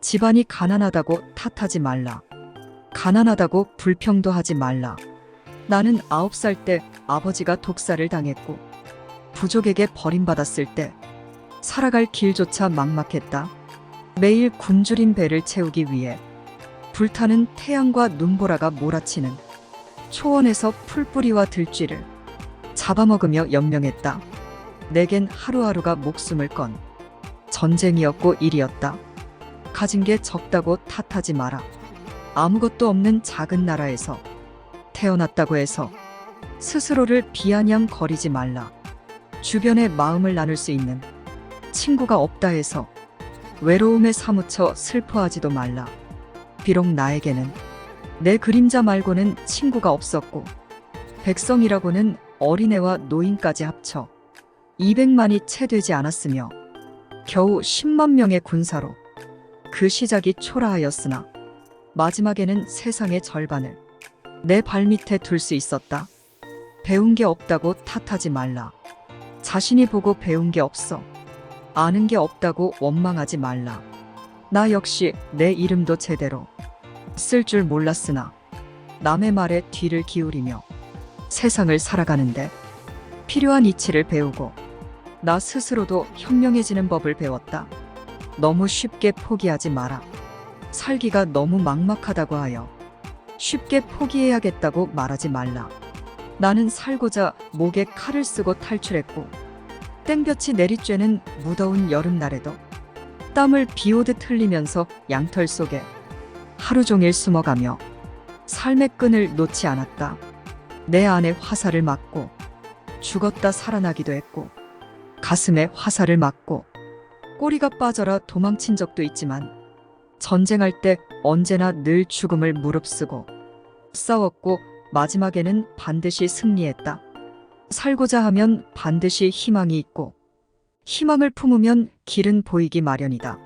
집안이 가난하다고 탓하지 말라. 가난하다고 불평도 하지 말라. 나는 9살 때 아버지가 독살을 당했고 부족에게 버림받았을 때 살아갈 길조차 막막했다. 매일 굶주린 배를 채우기 위해 불타는 태양과 눈보라가 몰아치는 초원에서 풀뿌리와 들쥐를 잡아먹으며 연명했다. 내겐 하루하루가 목숨을 건 전쟁이었고 일이었다. 가진 게 적다고 탓하지 마라. 아무것도 없는 작은 나라에서 태어났다고 해서 스스로를 비아냥거리지 말라. 주변에 마음을 나눌 수 있는 친구가 없다 해서 외로움에 사무쳐 슬퍼하지도 말라. 비록 나에게는 내 그림자 말고는 친구가 없었고 백성이라고는 어린애와 노인까지 합쳐 200만이 채 되지 않았으며 겨우 10만 명의 군사로 그 시작이 초라하였으나 마지막에는 세상의 절반을 내 발밑에 둘 수 있었다. 배운 게 없다고 탓하지 말라. 자신이 보고 배운 게 없어 아는 게 없다고 원망하지 말라. 나 역시 내 이름도 제대로 쓸 줄 몰랐으나 남의 말에 뒤를 기울이며 세상을 살아가는데 필요한 이치를 배우고 나 스스로도 현명해지는 법을 배웠다. 너무 쉽게 포기하지 마라. 살기가 너무 막막하다고 하여 쉽게 포기해야겠다고 말하지 말라. 나는 살고자 목에 칼을 쓰고 탈출했고 땡볕이 내리쬐는 무더운 여름날에도 땀을 비오듯 흘리면서 양털 속에 하루 종일 숨어가며 삶의 끈을 놓지 않았다. 내 안에 화살을 맞고 죽었다 살아나기도 했고 가슴에 화살을 맞고 꼬리가 빠져라 도망친 적도 있지만 전쟁할 때 언제나 늘 죽음을 무릅쓰고 싸웠고 마지막에는 반드시 승리했다. 살고자 하면 반드시 희망이 있고 희망을 품으면 길은 보이기 마련이다.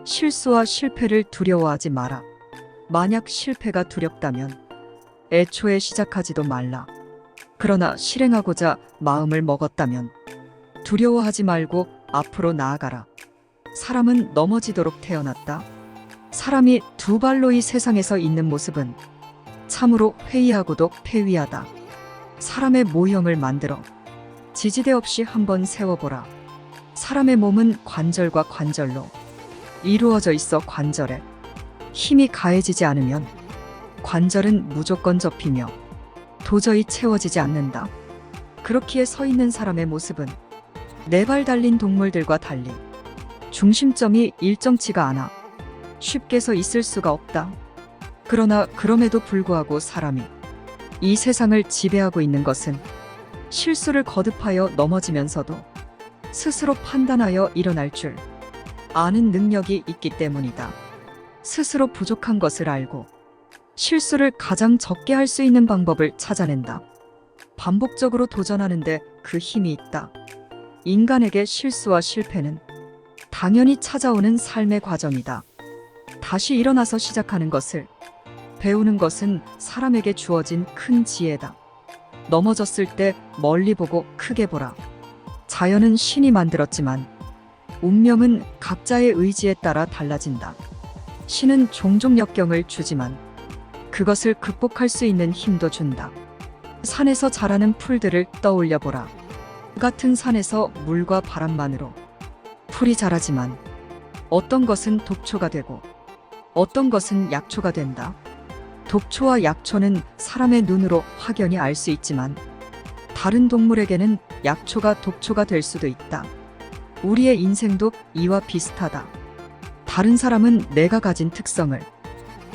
실수와 실패를 두려워하지 마라. 만약 실패가 두렵다면 애초에 시작하지도 말라. 그러나 실행하고자 마음을 먹었다면 두려워하지 말고 앞으로 나아가라. 사람은 넘어지도록 태어났다. 사람이 두 발로 이 세상에서 있는 모습은 참으로 회의하고도 폐위하다. 사람의 모형을 만들어 지지대 없이 한번 세워보라. 사람의 몸은 관절과 관절로 이루어져 있어 관절에 힘이 가해지지 않으면 관절은 무조건 접히며 도저히 채워지지 않는다. 그렇기에 서 있는 사람의 모습은 네 발 달린 동물들과 달리 중심점이 일정치가 않아 쉽게 서 있을 수가 없다. 그러나 그럼에도 불구하고 사람이 이 세상을 지배하고 있는 것은 실수를 거듭하여 넘어지면서도 스스로 판단하여 일어날 줄 아는 능력이 있기 때문이다. 스스로 부족한 것을 알고 실수를 가장 적게 할 수 있는 방법을 찾아낸다. 반복적으로 도전하는데 그 힘이 있다. 인간에게 실수와 실패는 당연히 찾아오는 삶의 과정이다. 다시 일어나서 시작하는 것을 배우는 것은 사람에게 주어진 큰 지혜다. 넘어졌을 때 멀리 보고 크게 보라. 자연은 신이 만들었지만 운명은 각자의 의지에 따라 달라진다. 신은 종종 역경을 주지만 그것을 극복할 수 있는 힘도 준다. 산에서 자라는 풀들을 떠올려 보라. 같은 산에서 물과 바람만으로 풀이 자라지만 어떤 것은 독초가 되고 어떤 것은 약초가 된다. 독초와 약초는 사람의 눈으로 확연히 알 수 있지만 다른 동물에게는 약초가 독초가 될 수도 있다. 우리의 인생도 이와 비슷하다. 다른 사람은 내가 가진 특성을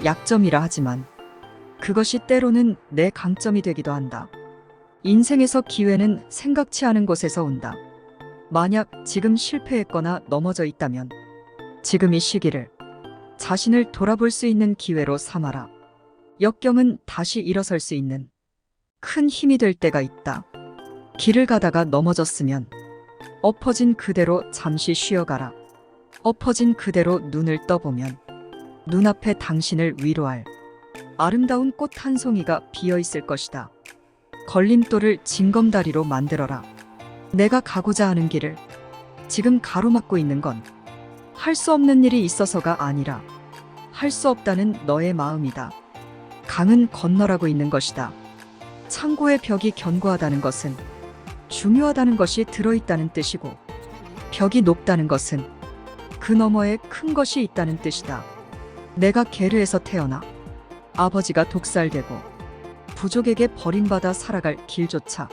약점이라 하지만 그것이 때로는 내 강점이 되기도 한다. 인생에서 기회는 생각치 않은 곳에서 온다. 만약 지금 실패했거나 넘어져 있다면 지금 이 시기를 자신을 돌아볼 수 있는 기회로 삼아라. 역경은 다시 일어설 수 있는 큰 힘이 될 때가 있다. 길을 가다가 넘어졌으면 엎어진 그대로 잠시 쉬어가라. 엎어진 그대로 눈을 떠보면 눈앞에 당신을 위로할 아름다운 꽃 한 송이가 비어 있을 것이다. 걸림돌을 징검다리로 만들어라. 내가 가고자 하는 길을 지금 가로막고 있는 건 할 수 없는 일이 있어서가 아니라 할 수 없다는 너의 마음이다. 강은 건너라고 있는 것이다. 창고의 벽이 견고하다는 것은 중요하다는 것이 들어있다는 뜻이고, 벽이 높다는 것은 그 너머에 큰 것이 있다는 뜻이다. 내가 게르에서 태어나 아버지가 독살되고 부족에게 버림받아 살아갈 길조차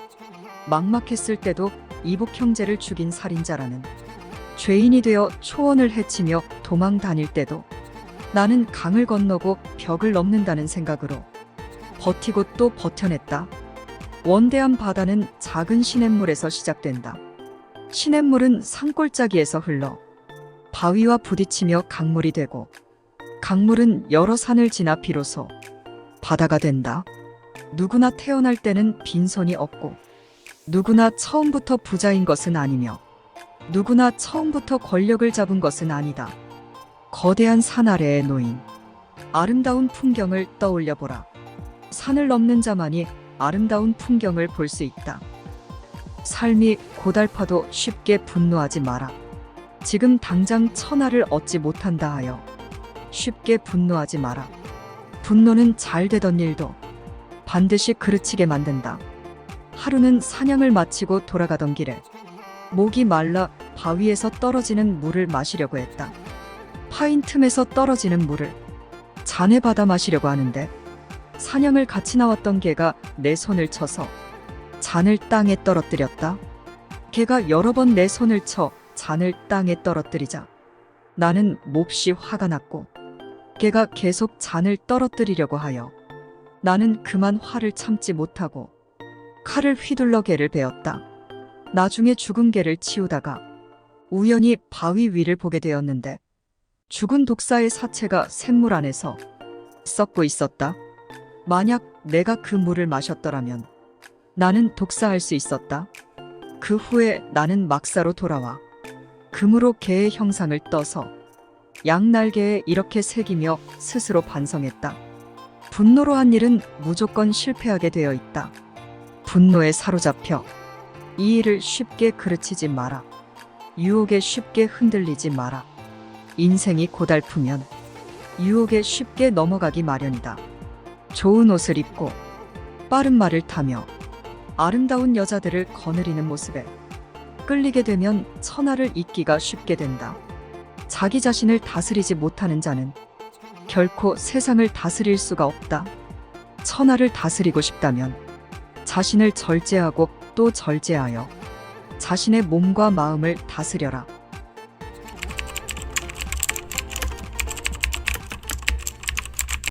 막막했을 때도 이복 형제를 죽인 살인자라는 죄인이 되어 초원을 헤치며 도망 다닐 때도 나는 강을 건너고 벽을 넘는다는 생각으로 버티고 또 버텨냈다. 원대한 바다는 작은 시냇물에서 시작된다. 시냇물은 산골짜기에서 흘러 바위와 부딪히며 강물이 되고, 강물은 여러 산을 지나 비로소 바다가 된다. 누구나 태어날 때는 빈손이 없고, 누구나 처음부터 부자인 것은 아니며, 누구나 처음부터 권력을 잡은 것은 아니다. 거대한 산 아래에 놓인 아름다운 풍경을 떠올려 보라. 산을 넘는 자만이 아름다운 풍경을 볼 수 있다. 삶이 고달파도 쉽게 분노하지 마라. 지금 당장 천하를 얻지 못한다 하여 쉽게 분노하지 마라. 분노는 잘 되던 일도 반드시 그르치게 만든다. 하루는 사냥을 마치고 돌아가던 길에 목이 말라 바위에서 떨어지는 물을 마시려고 했다. 파인 틈에서 떨어지는 물을 잔에 받아 마시려고 하는데, 사냥을 같이 나왔던 개가 내 손을 쳐서 잔을 땅에 떨어뜨렸다. 개가 여러 번 내 손을 쳐 잔을 땅에 떨어뜨리자 나는 몹시 화가 났고, 개가 계속 잔을 떨어뜨리려고 하여 나는 그만 화를 참지 못하고 칼을 휘둘러 개를 베었다. 나중에 죽은 개를 치우다가 우연히 바위 위를 보게 되었는데, 죽은 독사의 사체가 샘물 안에서 썩고 있었다. 만약 내가 그 물을 마셨더라면 나는 독사할 수 있었다. 그 후에 나는 막사로 돌아와 금으로 개의 형상을 떠서 양날개에 이렇게 새기며 스스로 반성했다. 분노로 한 일은 무조건 실패하게 되어 있다. 분노에 사로잡혀 이 일을 쉽게 그르치지 마라. 유혹에 쉽게 흔들리지 마라. 인생이 고달프면 유혹에 쉽게 넘어가기 마련이다. 좋은 옷을 입고 빠른 말을 타며 아름다운 여자들을 거느리는 모습에 끌리게 되면 천하를 잇기가 쉽게 된다. 자기 자신을 다스리지 못하는 자는 결코 세상을 다스릴 수가 없다. 천하를 다스리고 싶다면 자신을 절제하고 또 절제하여 자신의 몸과 마음을 다스려라.